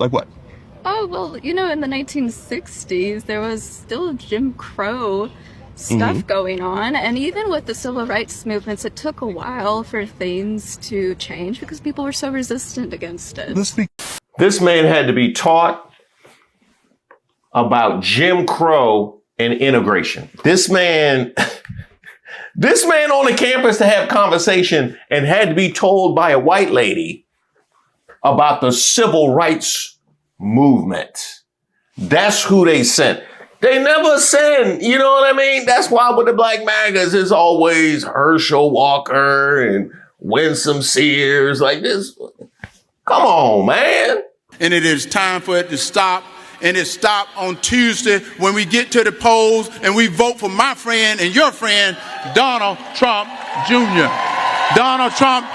Like what? Oh, well, in the 1960s, there was still Jim Crow stuff going on. And even with the civil rights movements, it took a while for things to change because people were so resistant against it. This man had to be taught about Jim Crow and integration. This man on the campus to have conversation and had to be told by a white lady about the civil rights movement. That's who they sent. They never send, you know what I mean? That's why with the Black MAGAs, it's always Herschel Walker and Winsome Sears like this. Come on, man. And it is time for it to stop. And it stopped on Tuesday when we get to the polls and we vote for my friend and your friend, Donald Trump Jr. Donald Trump.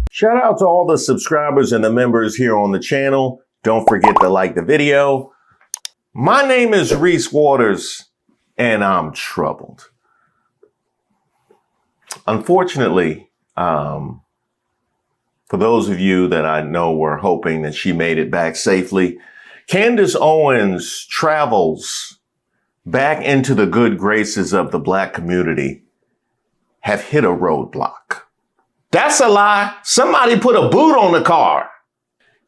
Shout out to all the subscribers and the members here on the channel. Don't forget to like the video. My name is Reese Waters, and I'm troubled. Unfortunately, for those of you that I know were hoping that she made it back safely, Candace Owens' travels back into the good graces of the Black community have hit a roadblock. That's a lie. Somebody put a boot on the car.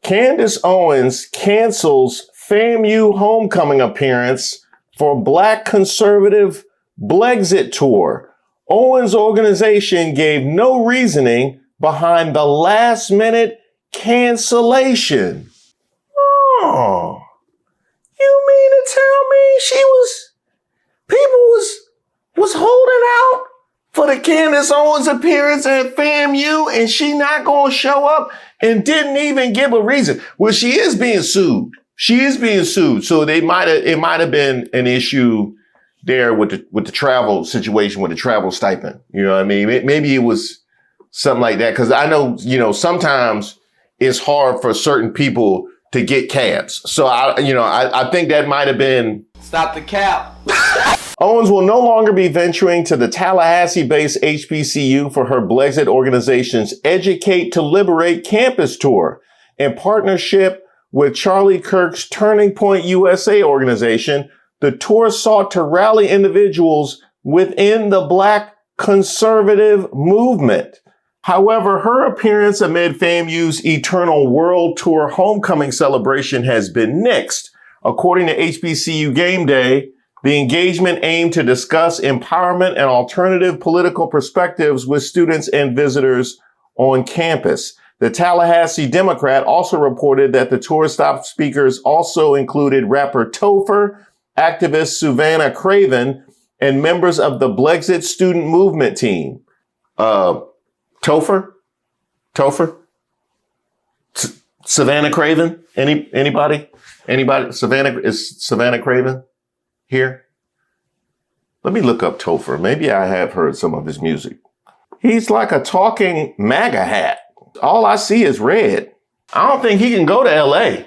Candace Owens cancels FAMU Homecoming appearance for Black Conservative Blexit Tour. Owens' organization gave no reasoning behind the last-minute cancellation. Oh, you mean to tell me people was holding out for the Candace Owens appearance at FAMU and she not gonna show up and didn't even give a reason? Well, she is being sued. So it might have been an issue there with the travel situation, with the travel stipend. You know what I mean? Maybe it was something like that. Cause I know, sometimes it's hard for certain people to get cabs. So I think that might have been. Stop the cap. Owens will no longer be venturing to the Tallahassee-based HBCU for her BLEXIT organization's Educate to Liberate campus tour. In partnership with Charlie Kirk's Turning Point USA organization, the tour sought to rally individuals within the Black Conservative Movement. However, her appearance amid FAMU's Eternal World Tour homecoming celebration has been nixed. According to HBCU Game Day, the engagement aimed to discuss empowerment and alternative political perspectives with students and visitors on campus. The Tallahassee Democrat also reported that the tour stop speakers also included rapper Topher, activist Savannah Craven, and members of the BLEXIT Student Movement team. Topher? Savannah Craven? Anybody? Is Savannah Craven here? Let me look up Topher. Maybe I have heard some of his music. He's like a talking MAGA hat. All I see is red. I don't think he can go to LA.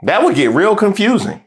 That would get real confusing.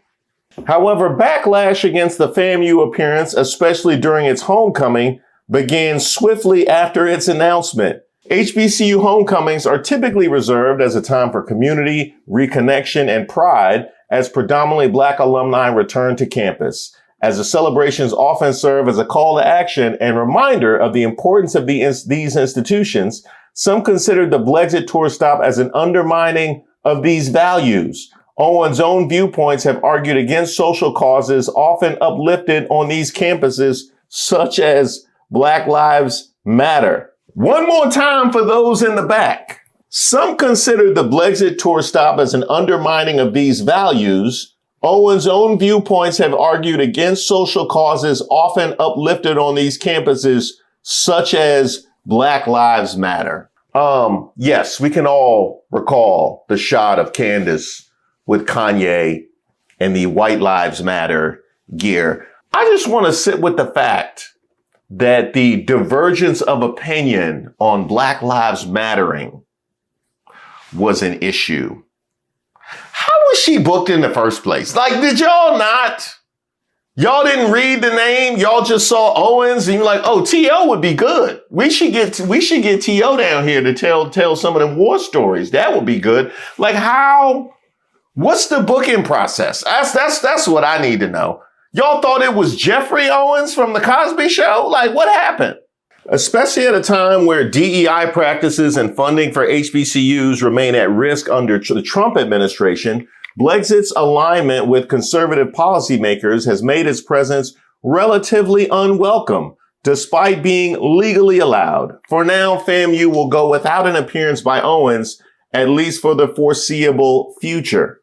However, backlash against the FAMU appearance, especially during its homecoming, began swiftly after its announcement. HBCU homecomings are typically reserved as a time for community, reconnection, and pride as predominantly Black alumni return to campus, as the celebrations often serve as a call to action and reminder of the importance of these institutions. Some consider the BLEXIT tour stop as an undermining of these values. Owens' own viewpoints have argued against social causes often uplifted on these campuses, such as Black Lives Matter. One more time for those in the back. Some consider the BLEXIT tour stop as an undermining of these values. Owens' own viewpoints have argued against social causes often uplifted on these campuses, such as Black Lives Matter. Yes, we can all recall the shot of Candace with Kanye and the White Lives Matter gear. I just want to sit with the fact that the divergence of opinion on Black Lives Mattering was an issue. How was she booked in the first place? Like, did y'all Y'all didn't read the name. Y'all just saw Owens and you're like, oh, T.O. would be good. We should get T.O. down here to tell some of the war stories. That would be good. Like what's the booking process? That's what I need to know. Y'all thought it was Jeffrey Owens from The Cosby Show? Like, what happened? Especially at a time where DEI practices and funding for HBCUs remain at risk under the Trump administration, Blexit's alignment with conservative policymakers has made its presence relatively unwelcome, despite being legally allowed. For now, FAMU will go without an appearance by Owens, at least for the foreseeable future.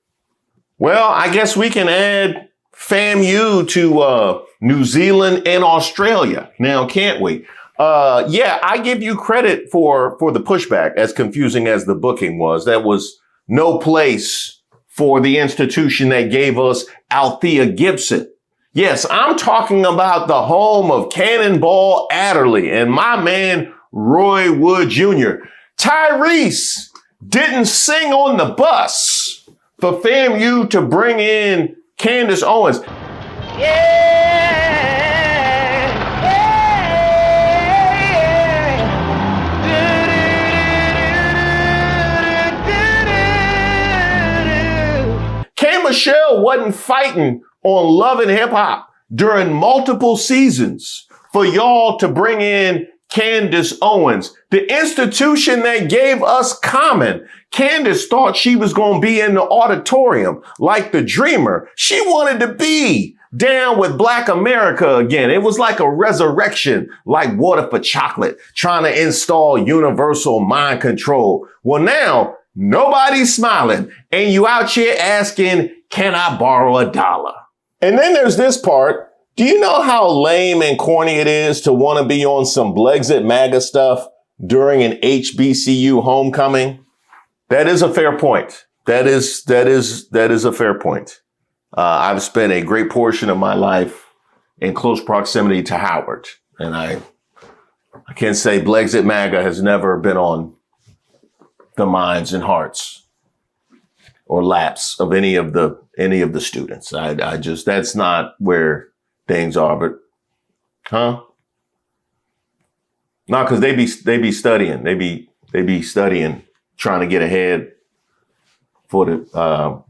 Well, I guess we can add FAMU to New Zealand and Australia now, can't we? Yeah, I give you credit for the pushback, as confusing as the booking was. That was no place for the institution that gave us Althea Gibson. Yes, I'm talking about the home of Cannonball Adderley and my man Roy Wood Jr. Tyrese didn't sing on the bus for FAMU to bring in Candace Owens. Michelle wasn't fighting on Love and Hip Hop during multiple seasons for y'all to bring in Candace Owens, the institution that gave us Common. Candace thought she was going to be in the auditorium like the Dreamer. She wanted to be down with Black America again. It was like a resurrection, like Water for Chocolate, trying to install universal mind control. Well, now nobody's smiling and you out here asking, can I borrow $1? And then there's this part. Do you know how lame and corny it is to want to be on some BLEXIT MAGA stuff during an HBCU homecoming? That is a fair point. That is a fair point. I've spent a great portion of my life in close proximity to Howard, and I can say BLEXIT MAGA has never been on the minds and hearts or laps of any of the students. I just, that's not where things are, but, No, cause they be studying. They be studying, trying to get ahead for the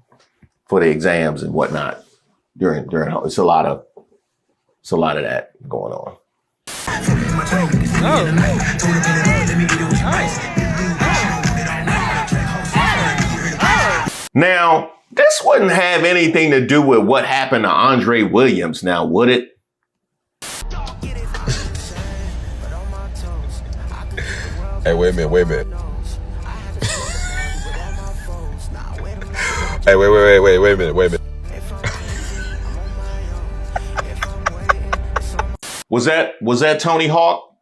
exams and whatnot during, it's a lot of that going on. Now, this wouldn't have anything to do with what happened to Andre Williams now, would it? Hey, wait a minute. Hey, wait a minute. Was that Tony Hawk?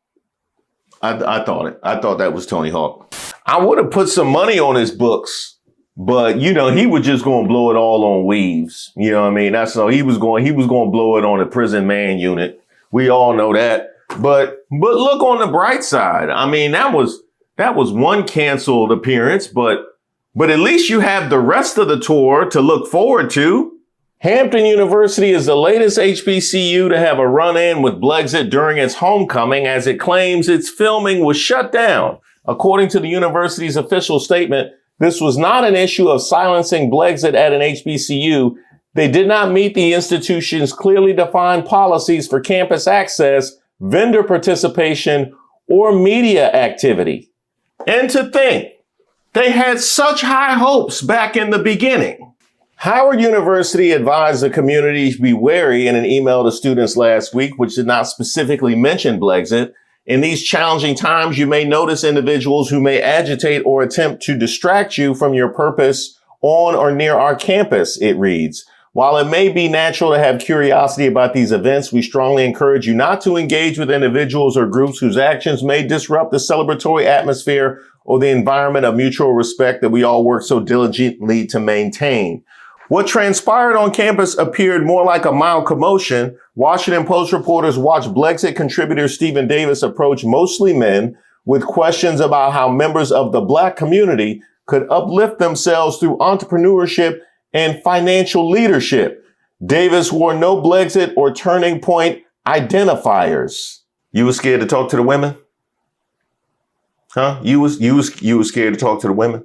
I thought that was Tony Hawk. I would have put some money on his books. But, he was just going to blow it all on weaves. You know what I mean? That's all he was going to blow it on the prison man unit. We all know that. But look on the bright side. I mean, that was one canceled appearance, but at least you have the rest of the tour to look forward to. Hampton University is the latest HBCU to have a run-in with BLEXIT during its homecoming, as it claims its filming was shut down. According to the university's official statement, this was not an issue of silencing BLEXIT at an HBCU. They did not meet the institution's clearly defined policies for campus access, vendor participation, or media activity. And to think, they had such high hopes back in the beginning. Howard University advised the community to be wary in an email to students last week, which did not specifically mention BLEXIT. In these challenging times, you may notice individuals who may agitate or attempt to distract you from your purpose on or near our campus, it reads. While it may be natural to have curiosity about these events, we strongly encourage you not to engage with individuals or groups whose actions may disrupt the celebratory atmosphere or the environment of mutual respect that we all work so diligently to maintain. What transpired on campus appeared more like a mild commotion. Washington Post reporters watched BLEXIT contributor Stephen Davis approach mostly men with questions about how members of the Black community could uplift themselves through entrepreneurship and financial leadership. Davis wore no Blexit or turning point identifiers. You was scared to talk to the women? Huh? You was scared to talk to the women?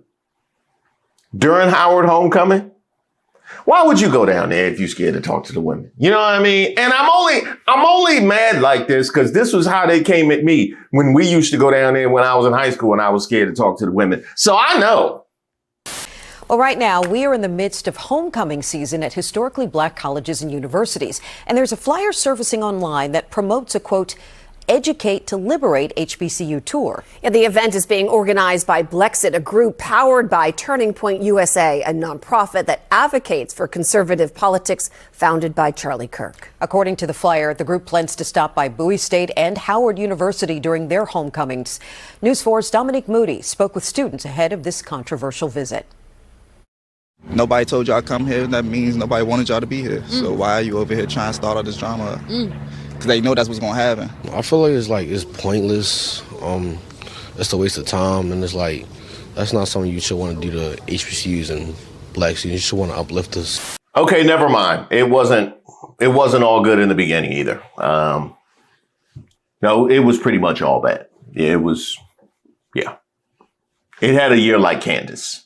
During Howard Homecoming? Why would you go down there if you scared to talk to the women? You know what I mean? And I'm only mad like this because this was how they came at me when we used to go down there when I was in high school and I was scared to talk to the women. So I know. Well, right now, we are in the midst of homecoming season at historically black colleges and universities. And there's a flyer surfacing online that promotes a, quote, Educate to Liberate HBCU tour. Yeah, the event is being organized by BLEXIT, a group powered by Turning Point USA, a nonprofit that advocates for conservative politics founded by Charlie Kirk. According to the flyer, the group plans to stop by Bowie State and Howard University during their homecomings. News 4's Dominique Moody spoke with students ahead of this controversial visit. Nobody told y'all come here. That means nobody wanted y'all to be here. So why are you over here trying to start all this drama? Because they know that's what's going to happen. I feel like it's pointless. It's a waste of time, and it's like that's not something you should want to do to HBCUs and black students. You should want to uplift us. Okay, never mind. It wasn't all good in the beginning either. No, it was pretty much all bad. It was, yeah. It had a year like Candace.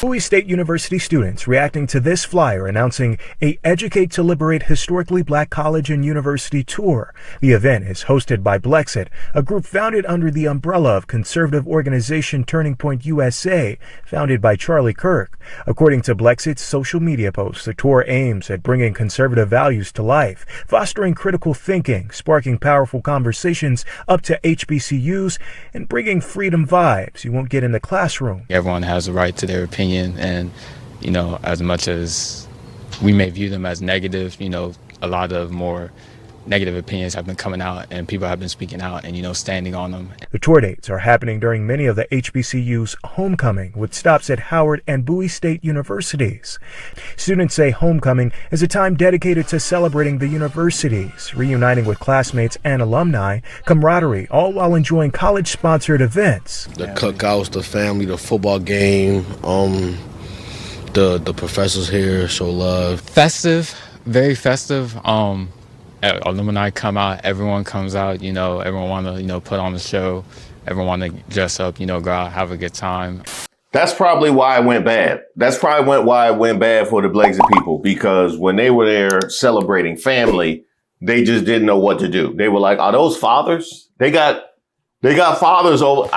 Bowie State University students reacting to this flyer announcing a Educate to Liberate Historically Black College and University tour. The event is hosted by BLEXIT, a group founded under the umbrella of conservative organization Turning Point USA, founded by Charlie Kirk. According to BLEXIT's social media posts, the tour aims at bringing conservative values to life, fostering critical thinking, sparking powerful conversations up to HBCUs, and bringing freedom vibes you won't get in the classroom. Everyone has a right to their opinion, and as much as we may view them as negative, a lot of more negative opinions have been coming out and people have been speaking out and standing on them. The tour dates are happening during many of the HBCU's homecoming, with stops at Howard and Bowie State universities. Students say homecoming is a time dedicated to celebrating the universities, reuniting with classmates and alumni, camaraderie, all while enjoying college-sponsored events. The cookouts, the family, the football game, the professors here show love. Festive, very festive. Alumni come out, everyone comes out, everyone want to, put on the show, everyone want to dress up, go out, have a good time. That's probably why it went bad. That's probably why it went bad for the BLEXIT people, because when they were there celebrating family, they just didn't know what to do. They were like, are those fathers? They got fathers over.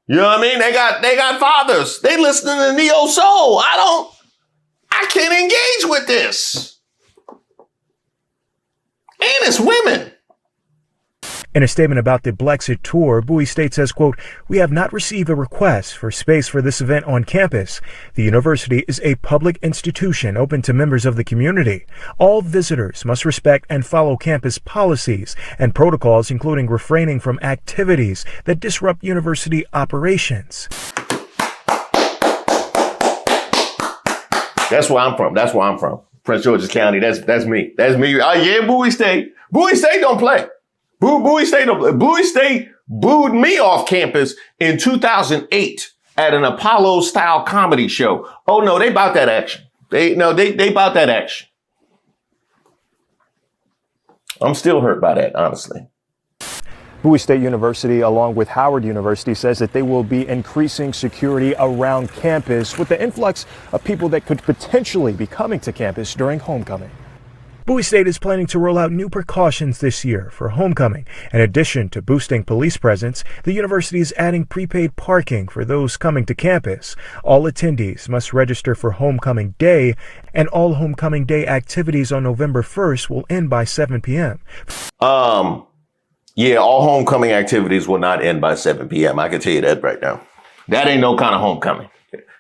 You know what I mean? They got fathers. They listening to Neo Soul. I can't engage with this. And it's women. In a statement about the BLEXIT tour, Bowie State says, quote, "We have not received a request for space for this event on campus. The university is a public institution open to members of the community. All visitors must respect and follow campus policies and protocols, including refraining from activities that disrupt university operations." That's where I'm from. Prince George's County. That's me. Oh yeah, Bowie State. Bowie State don't play. Bowie State booed me off campus in 2008 at an Apollo-style comedy show. Oh no, they about that action. They about that action. I'm still hurt by that, honestly. Bowie State University, along with Howard University, says that they will be increasing security around campus with the influx of people that could potentially be coming to campus during homecoming. Bowie State is planning to roll out new precautions this year for homecoming. In addition to boosting police presence, the university is adding prepaid parking for those coming to campus. All attendees must register for homecoming day, and all homecoming day activities on November 1st will end by 7 p.m. Yeah, all homecoming activities will not end by 7 p.m. I can tell you that right now. That ain't no kind of homecoming.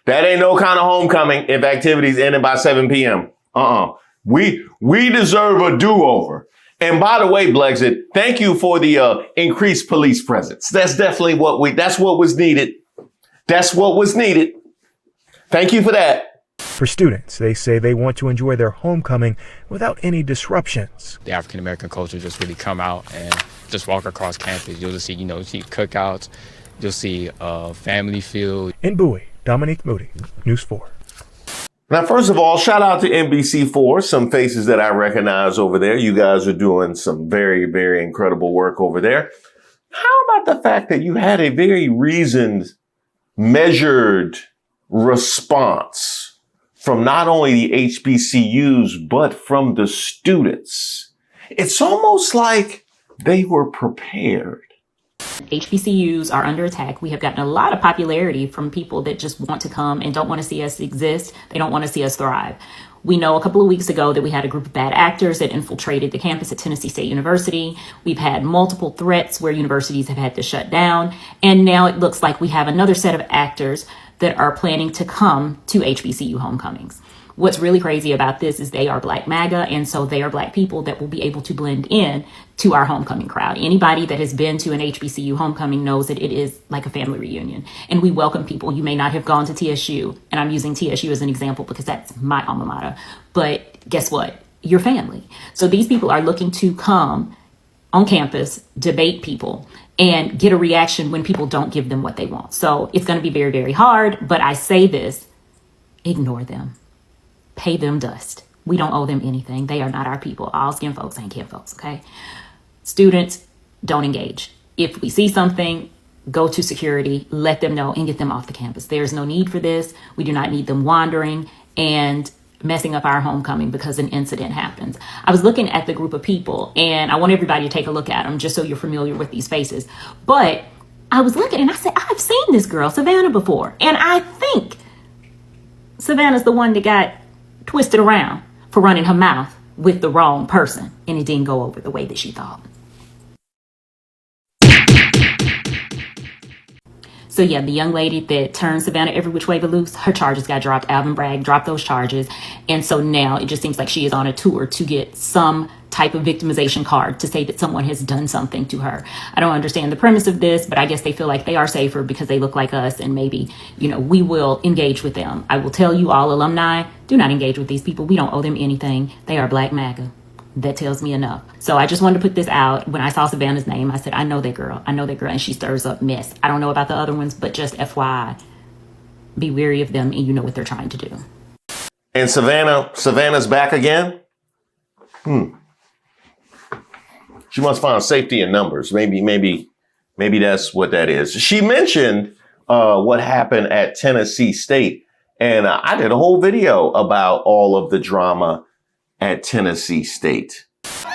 That ain't no kind of homecoming if activities ended by 7 p.m. We deserve a do-over. And by the way, BLEXIT, thank you for the increased police presence. That's definitely that's what was needed. That's what was needed. Thank you for that. For students, they say they want to enjoy their homecoming without any disruptions. The African American culture just really come out and just walk across campus. You'll just see, see cookouts. You'll see family feel. In Bowie, Dominique Moody, News 4. Now, first of all, shout out to NBC4, some faces that I recognize over there. You guys are doing some very, very incredible work over there. How about the fact that you had a very reasoned, measured response from not only the HBCUs, but from the students? It's almost like they were prepared. HBCUs are under attack. We have gotten a lot of popularity from people that just want to come and don't want to see us exist. They don't want to see us thrive. We know a couple of weeks ago that we had a group of bad actors that infiltrated the campus at Tennessee State University. We've had multiple threats where universities have had to shut down. And now it looks like we have another set of actors that are planning to come to HBCU homecomings. What's really crazy about this is they are Black MAGA, and so they are Black people that will be able to blend in to our homecoming crowd. Anybody that has been to an HBCU homecoming knows that it is like a family reunion, and we welcome people. You may not have gone to TSU, and I'm using TSU as an example because that's my alma mater, but guess what? You're family. So these people are looking to come on campus, debate people, and get a reaction when people don't give them what they want. So it's going to be very, very hard, but I say this, ignore them. Pay them dust. We don't owe them anything. They are not our people. All skin folks ain't kin folks, okay? Students, don't engage. If we see something, go to security, let them know, and get them off the campus. There's no need for this. We do not need them wandering and messing up our homecoming because an incident happens. I was looking at the group of people, and I want everybody to take a look at them just so you're familiar with these faces. But I was looking, and I said, I've seen this girl, Savannah, before. And I think Savannah's the one that got twisted around for running her mouth with the wrong person, and it didn't go over the way that she thought. So yeah, the young lady that turned Savannah every which way but loose, her charges got dropped. Alvin Bragg dropped those charges, and so now it just seems like she is on a tour to get some type of victimization card to say that someone has done something to her. I don't understand the premise of this, but I guess they feel like they are safer because they look like us, and maybe, we will engage with them. I will tell you all alumni, do not engage with these people. We don't owe them anything. They are Black MAGA. That tells me enough. So I just wanted to put this out. When I saw Savannah's name, I said, I know that girl, and she stirs up mess. I don't know about the other ones, but just FYI, be wary of them, and you know what they're trying to do. And Savannah's back again? She must find safety in numbers. Maybe that's what that is. She mentioned what happened at Tennessee State, and I did a whole video about all of the drama at Tennessee State.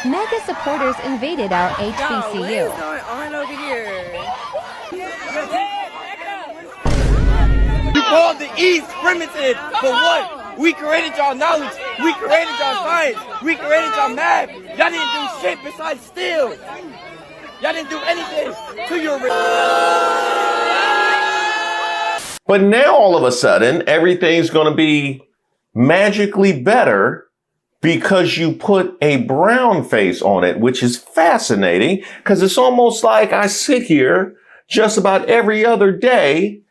MAGA supporters invaded our HBCU. What is going on over here? You called the East primitive for what? We created y'all knowledge. We created y'all science. We created y'all math. Y'all didn't do shit besides steal. Y'all didn't do anything to your... But now all of a sudden, everything's going to be magically better because you put a brown face on it, which is fascinating because it's almost like I sit here just about every other day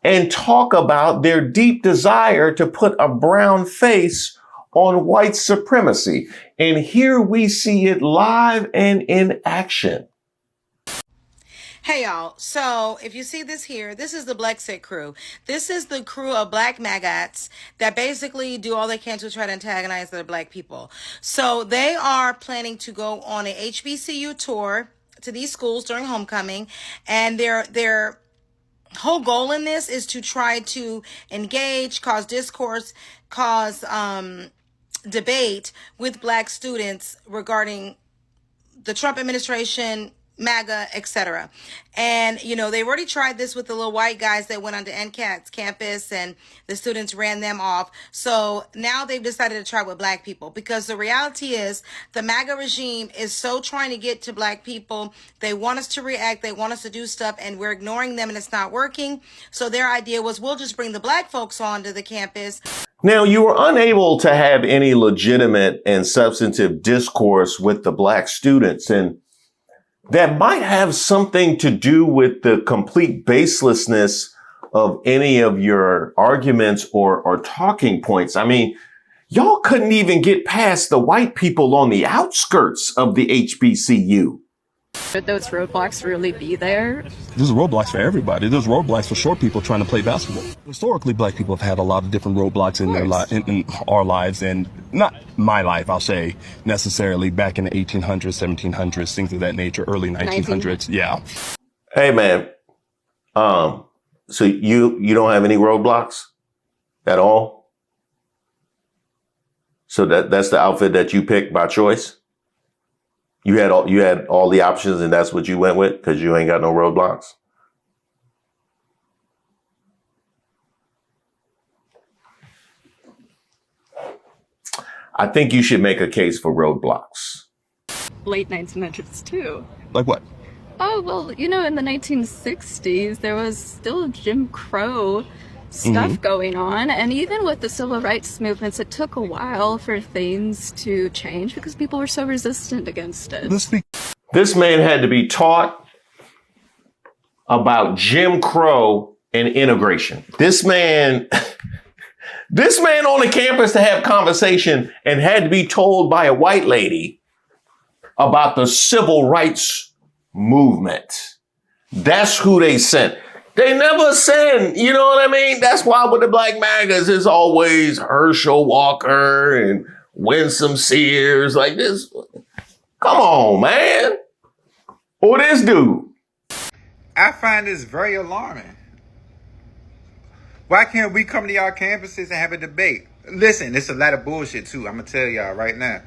and talk about their deep desire to put a brown face on white supremacy. And here we see it live and in action. Hey y'all, so if you see this here, this is the BLEXIT crew. This is the crew of Black maggots that basically do all they can to try to antagonize the Black people. So they are planning to go on a HBCU tour to these schools during homecoming, and their whole goal in this is to try to engage, cause discourse, cause debate with Black students regarding the Trump administration, MAGA, etc. And, they've already tried this with the little white guys that went onto NCAT's campus and the students ran them off. So now they've decided to try with Black people, because the reality is the MAGA regime is so trying to get to Black people. They want us to react. They want us to do stuff, and we're ignoring them, and it's not working. So their idea was, we'll just bring the Black folks onto the campus. Now, you were unable to have any legitimate and substantive discourse with the Black students, and that might have something to do with the complete baselessness of any of your arguments or talking points. I mean, y'all couldn't even get past the white people on the outskirts of the HBCU. Should those roadblocks really be there? There's roadblocks for everybody. There's roadblocks for short people trying to play basketball. Historically, black people have had a lot of different roadblocks in in our lives, and not my life, I'll say, necessarily back in the 1800s, 1700s, things of that nature, early 1900s. Yeah. Hey, man. So you don't have any roadblocks at all? So that's the outfit that you picked by choice? You had all the options and that's what you went with because you ain't got no roadblocks? I think you should make a case for roadblocks. Late 1900s too. Like what? Oh, well, in the 1960s, there was still Jim Crow stuff going on. And even with the civil rights movements, it took a while for things to change because people were so resistant against it. This man had to be taught about Jim Crow and integration. This man on the campus to have conversation and had to be told by a white lady about the civil rights movement. That's who they sent. They never send, you know what I mean? That's why with the Black MAGAs, it's always Herschel Walker and Winsome Sears like this. Come on, man. Or this dude. I find this very alarming. Why can't we come to y'all campuses and have a debate? Listen, it's a lot of bullshit too. I'm going to tell y'all right now.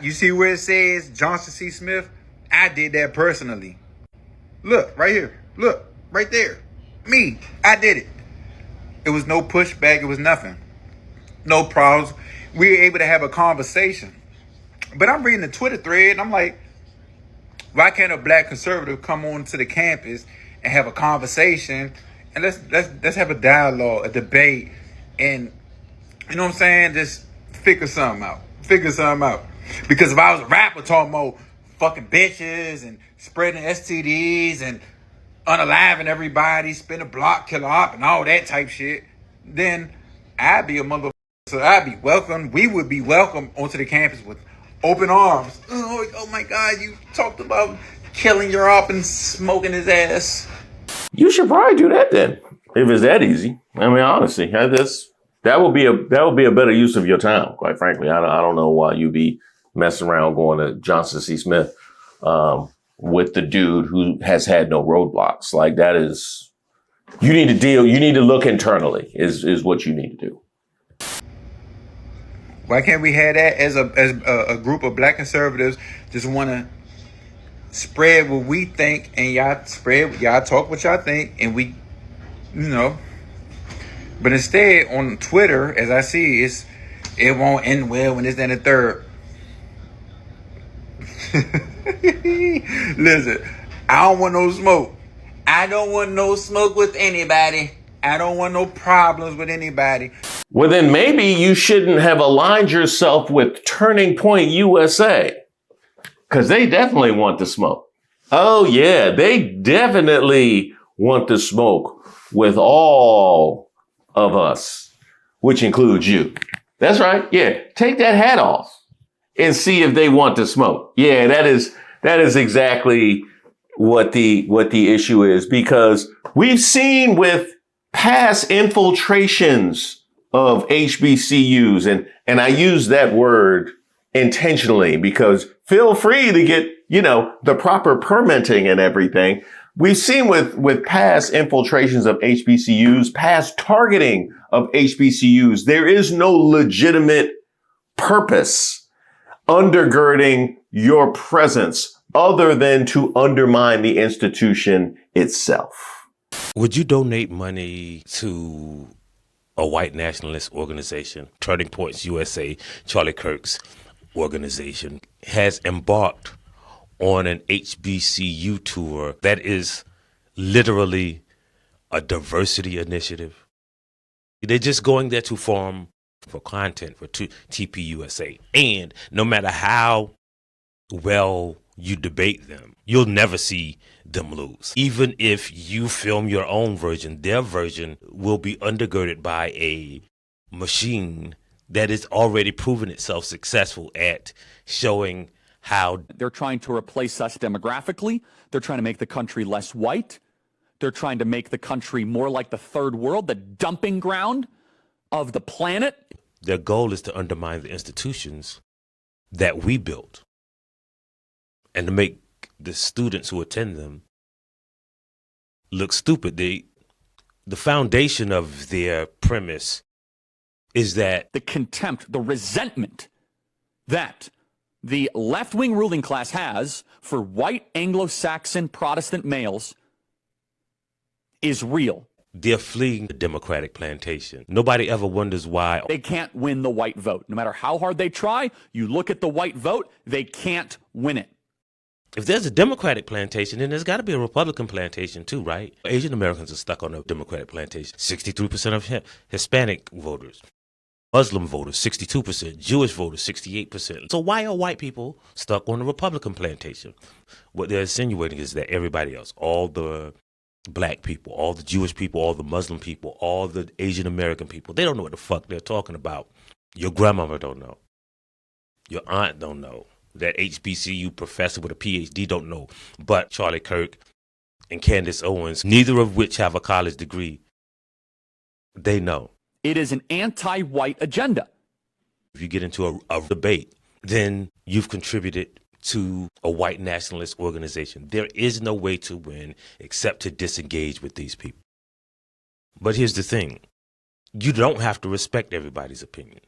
You see where it says Johnson C. Smith? I did that personally. Look, right here. Look. Right there. Me. I did it. It was no pushback. It was nothing. No problems. We were able to have a conversation. But I'm reading the Twitter thread and I'm like, why can't a black conservative come onto the campus and have a conversation and let's have a dialogue, a debate, and you know what I'm saying? Just figure something out. Because if I was a rapper talking about fucking bitches and spreading STDs and unaliving everybody, spin a block, kill op, and all that type shit, then I'd be a motherfucker. So I'd be welcome. We would be welcome onto the campus with open arms. Oh my God, you talked about killing your op and smoking his ass. You should probably do that then, if it's that easy. I mean, honestly, that would be a better use of your time. Quite frankly, I don't know why you'd be messing around going to Johnson C. Smith. With the dude who has had no roadblocks. Like that is, you need to look internally is what you need to do. Why can't we have that as a group of black conservatives just want to spread what we think and y'all talk what y'all think and we, but instead on Twitter, as I see, it won't end well when it's in the third. Listen, I don't want no smoke. I don't want no smoke with anybody. I don't want no problems with anybody. Well, then maybe you shouldn't have aligned yourself with Turning Point USA, because they definitely want the smoke. Oh, yeah, they definitely want the smoke with all of us, which includes you. That's right. Yeah, take that hat off and see if they want to smoke. Yeah, that is exactly what the issue is, because we've seen with past infiltrations of HBCUs, and I use that word intentionally because feel free to get, the proper permitting and everything. We've seen with past infiltrations of HBCUs, past targeting of HBCUs, there is no legitimate purpose undergirding your presence other than to undermine the institution itself. Would you donate money to a white nationalist organization? Turning Points USA, Charlie Kirk's organization, has embarked on an HBCU tour that is literally a diversity initiative. They're just going there to farm for content for TPUSA. And no matter how well you debate them, you'll never see them lose. Even if you film your own version, their version will be undergirded by a machine that has already proven itself successful at showing how they're trying to replace us demographically. They're trying to make the country less white. They're trying to make the country more like the third world, the dumping ground of the planet. their goal is to undermine the institutions that we built and to make the students who attend them look stupid. The foundation of their premise is that the contempt, the resentment that the left-wing ruling class has for white Anglo-Saxon Protestant males is real. They're fleeing the Democratic plantation. Nobody ever wonders why. They can't win the white vote. No matter how hard they try, you look at the white vote, they can't win it. If there's a Democratic plantation, then there's got to be a Republican plantation too, right? Asian Americans are stuck on the Democratic plantation. 63% of Hispanic voters. Muslim voters, 62%. Jewish voters, 68%. So why are white people stuck on the Republican plantation? What they're insinuating is that everybody else, all the black people, all the Jewish people, all the Muslim people, all the Asian American people, they don't know what the fuck they're talking about. Your grandmother don't know. Your aunt don't know. That HBCU professor with a PhD don't know. But Charlie Kirk and Candace Owens, neither of which have a college degree, they know. It is an anti-white agenda. If you get into a debate, then you've contributed to a white nationalist organization. There is no way to win except to disengage with these people. But here's the thing. You don't have to respect everybody's opinion.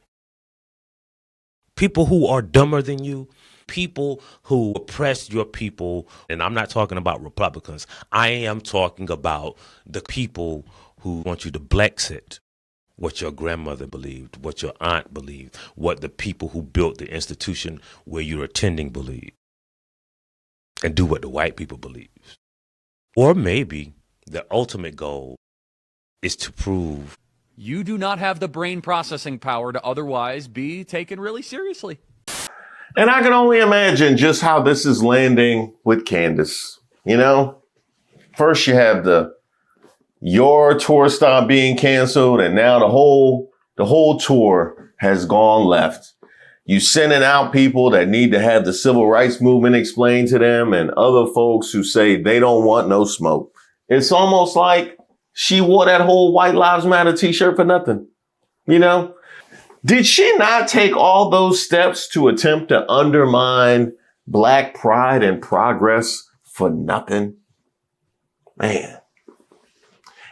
People who are dumber than you, people who oppress your people, and I'm not talking about Republicans. I am talking about the people who want you to Blexit what your grandmother believed, what your aunt believed, what the people who built the institution where you're attending believe, and do what the white people believe. Or maybe the ultimate goal is to prove you do not have the brain processing power to otherwise be taken really seriously. And I can only imagine just how this is landing with Candace. You know, first you have your tour stop being canceled, and now the whole tour has gone left. You sending out people that need to have the civil rights movement explained to them, and other folks who say they don't want no smoke. It's almost like she wore that whole White Lives Matter t-shirt for nothing. You know, did she not take all those steps to attempt to undermine Black pride and progress for nothing? Man.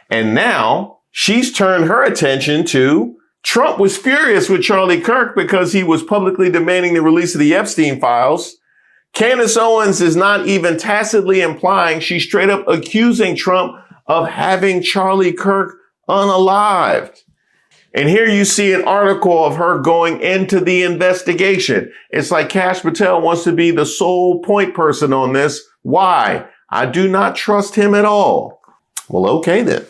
And now she's turned her attention to Trump was furious with Charlie Kirk because he was publicly demanding the release of the Epstein files. Candace Owens is not even tacitly implying, she's straight up accusing Trump of having Charlie Kirk unalived. And here you see an article of her going into the investigation. It's like Kash Patel wants to be the sole point person on this. Why? I do not trust him at all. Well, okay then.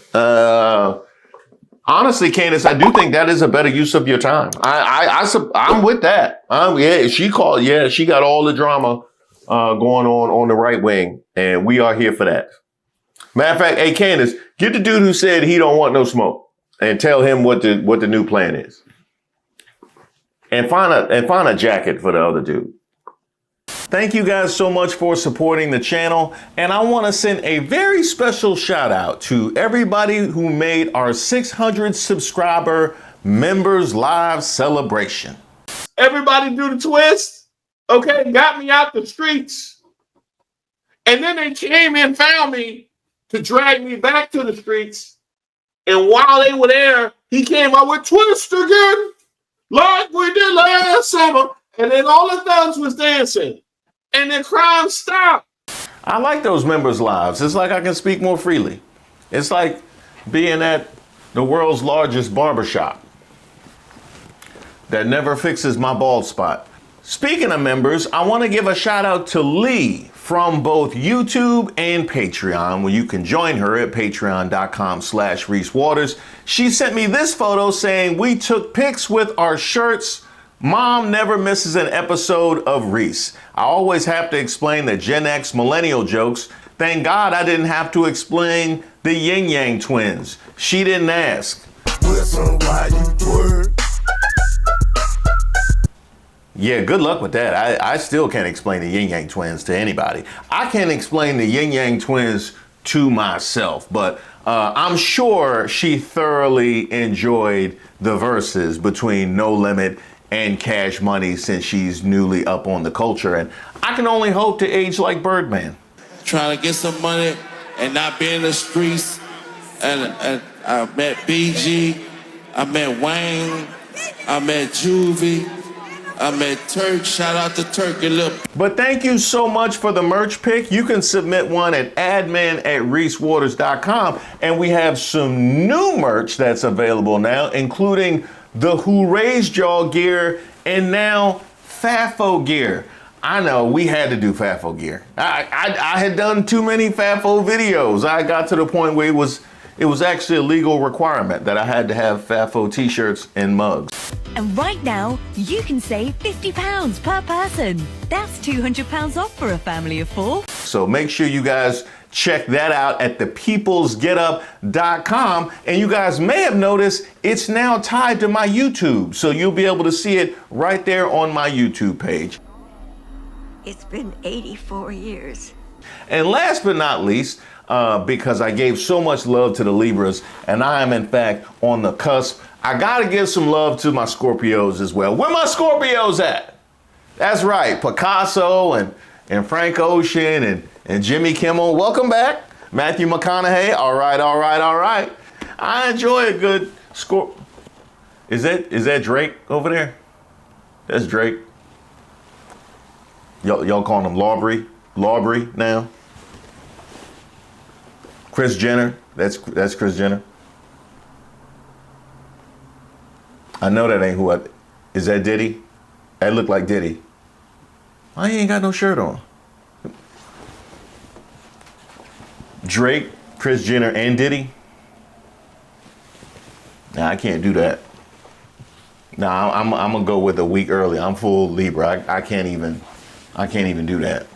Honestly, Candace, I do think that is a better use of your time. I'm with that. She got all the drama going on the right wing, and we are here for that. Matter of fact, hey Candace, get the dude who said he don't want no smoke and tell him what the new plan is. And find a jacket for the other dude. Thank you guys so much for supporting the channel. And I want to send a very special shout out to everybody who made our 600 subscriber members live celebration. Everybody do the twist. Okay, got me out the streets. And then they came and found me to drag me back to the streets. And while they were there, he came out with twist again, like we did last summer. And then all it does was dancing. And the crime stopped. I like those members' lives. It's like I can speak more freely. It's like being at the world's largest barbershop that never fixes my bald spot. Speaking of members, I want to give a shout out to Lee from both YouTube and Patreon, where you can join her at patreon.com/Reese Waters. She sent me this photo saying we took pics with our shirts. Mom never misses an episode of Reese. I always have to explain the Gen X millennial jokes. Thank God I didn't have to explain the Yin Yang twins. She didn't ask. Yeah, good luck with that. I still can't explain the Yin Yang Twins to anybody. I can't explain the Yin Yang Twins to myself, but I'm sure she thoroughly enjoyed the verses between No Limit and Cash Money since she's newly up on the culture, and I can only hope to age like Birdman. Trying to get some money and not be in the streets. And I met BG, I met Wayne, I met Juvie, I met Turk. Shout out to Turk and Lil. But thank you so much for the merch pick. You can submit one at admin@reesewaters.com, and we have some new merch that's available now, including the Who Raised Y'all gear and now FAFO gear. I know we had to do FAFO gear. I had done too many FAFO videos. I got to the point where it was actually a legal requirement that I had to have FAFO t-shirts and mugs. And right now, you can save £50 per person. That's £200 off for a family of 4. So make sure you guys check that out at thepeoplesgetup.com. And you guys may have noticed it's now tied to my YouTube. So you'll be able to see it right there on my YouTube page. It's been 84 years. And last but not least, because I gave so much love to the Libras, and I am in fact on the cusp, I gotta give some love to my Scorpios as well. Where my Scorpios at? That's right, Picasso and Frank Ocean and Jimmy Kimmel. Welcome back. Matthew McConaughey. All right. I enjoy a good Scorp. Is that Drake over there? That's Drake. Y'all calling him Lawbury now? Kris Jenner, that's Kris Jenner. I know that ain't who is that Diddy? That look like Diddy. Why he ain't got no shirt on? Drake, Kris Jenner, and Diddy? Nah, I can't do that. Nah, I'm gonna go with a week early. I'm full Libra. I can't even do that.